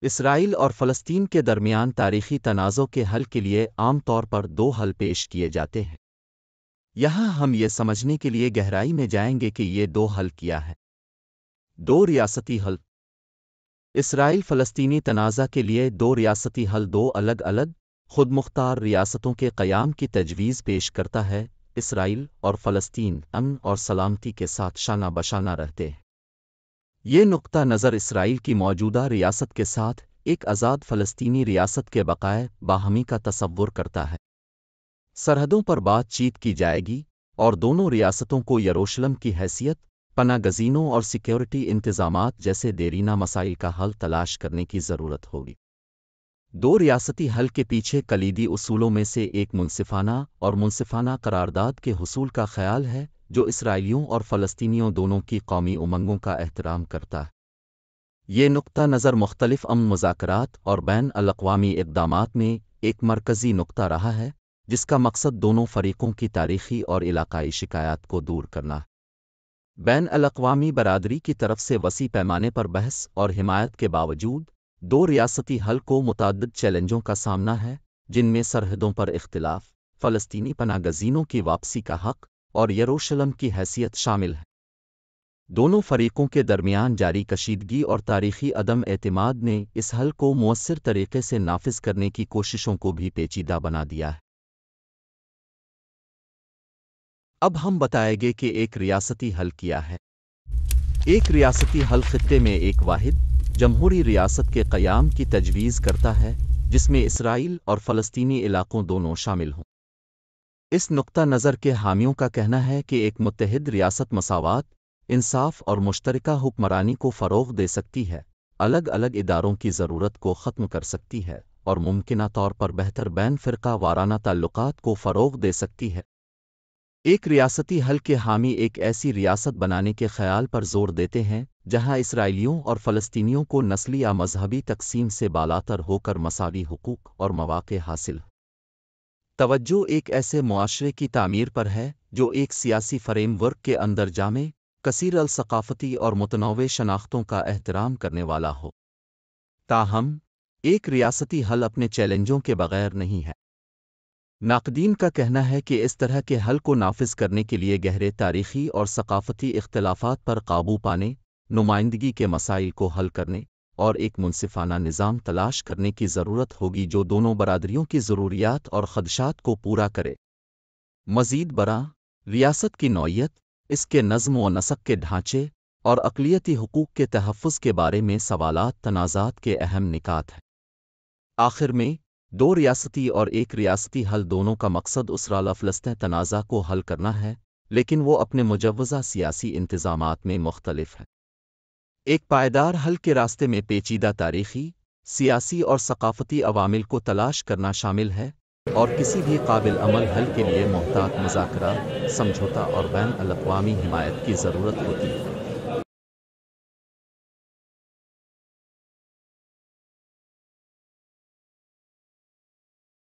اسرائیل اور فلسطین کے درمیان تاریخی تنازع کے حل کے لیے عام طور پر دو حل پیش کیے جاتے ہیں۔ یہاں ہم یہ سمجھنے کے لیے گہرائی میں جائیں گے کہ یہ دو حل کیا ہے۔ دو ریاستی حل۔ اسرائیل فلسطینی تنازع کے لیے دو ریاستی حل دو الگ الگ خود مختار ریاستوں کے قیام کی تجویز پیش کرتا ہے۔ اسرائیل اور فلسطین امن اور سلامتی کے ساتھ شانہ بشانہ رہتے ہیں۔ یہ نقطہ نظر اسرائیل کی موجودہ ریاست کے ساتھ ایک آزاد فلسطینی ریاست کے بقائے باہمی کا تصور کرتا ہے۔ سرحدوں پر بات چیت کی جائے گی اور دونوں ریاستوں کو یروشلم کی حیثیت، پناہ گزینوں اور سیکیورٹی انتظامات جیسے دیرینہ مسائل کا حل تلاش کرنے کی ضرورت ہوگی۔ دو ریاستی حل کے پیچھے کلیدی اصولوں میں سے ایک منصفانہ قرارداد کے حصول کا خیال ہے، جو اسرائیلیوں اور فلسطینیوں دونوں کی قومی امنگوں کا احترام کرتا ہے۔ یہ نقطہ نظر مختلف امن مذاکرات اور بین الاقوامی اقدامات میں ایک مرکزی نقطہ رہا ہے، جس کا مقصد دونوں فریقوں کی تاریخی اور علاقائی شکایات کو دور کرنا ہے۔ بین الاقوامی برادری کی طرف سے وسیع پیمانے پر بحث اور حمایت کے باوجود، دو ریاستی حل کو متعدد چیلنجوں کا سامنا ہے، جن میں سرحدوں پر اختلاف، فلسطینی پناہ گزینوں کی واپسی کا حق اور یروشلم کی حیثیت شامل ہے۔ دونوں فریقوں کے درمیان جاری کشیدگی اور تاریخی عدم اعتماد نے اس حل کو مؤثر طریقے سے نافذ کرنے کی کوششوں کو بھی پیچیدہ بنا دیا ہے۔ اب ہم بتائیں گے کہ ایک ریاستی حل کیا ہے۔ ایک ریاستی حل خطے میں ایک واحد جمہوری ریاست کے قیام کی تجویز کرتا ہے، جس میں اسرائیل اور فلسطینی علاقوں دونوں شامل ہوں۔ اس نقطہ نظر کے حامیوں کا کہنا ہے کہ ایک متحد ریاست مساوات، انصاف اور مشترکہ حکمرانی کو فروغ دے سکتی ہے، الگ الگ اداروں کی ضرورت کو ختم کر سکتی ہے اور ممکنہ طور پر بہتر بین فرقہ وارانہ تعلقات کو فروغ دے سکتی ہے۔ ایک ریاستی حل کے حامی ایک ایسی ریاست بنانے کے خیال پر زور دیتے ہیں جہاں اسرائیلیوں اور فلسطینیوں کو نسلی یا مذہبی تقسیم سے بالاتر ہو کر مساوی حقوق اور مواقع حاصل ہوں۔ توجہ ایک ایسے معاشرے کی تعمیر پر ہے جو ایک سیاسی فریم ورک کے اندر جامع، کثیر الثقافتی اور متنوع شناختوں کا احترام کرنے والا ہو۔ تاہم، ایک ریاستی حل اپنے چیلنجوں کے بغیر نہیں ہے۔ ناقدین کا کہنا ہے کہ اس طرح کے حل کو نافذ کرنے کے لیے گہرے تاریخی اور ثقافتی اختلافات پر قابو پانے، نمائندگی کے مسائل کو حل کرنے اور ایک منصفانہ نظام تلاش کرنے کی ضرورت ہوگی جو دونوں برادریوں کی ضروریات اور خدشات کو پورا کرے۔ مزید برآں، ریاست کی نوعیت، اس کے نظم و نسق کے ڈھانچے اور اقلیتی حقوق کے تحفظ کے بارے میں سوالات تنازعات کے اہم نکات ہیں۔ آخر میں، دو ریاستی اور ایک ریاستی حل دونوں کا مقصد اسرائیل فلسطین تنازع کو حل کرنا ہے، لیکن وہ اپنے مجوزہ سیاسی انتظامات میں مختلف ہیں۔ ایک پائیدار حل کے راستے میں پیچیدہ تاریخی، سیاسی اور ثقافتی عوامل کو تلاش کرنا شامل ہے، اور کسی بھی قابل عمل حل کے لیے محتاط مذاکرات، سمجھوتا اور بین الاقوامی حمایت کی ضرورت ہوتی ہے۔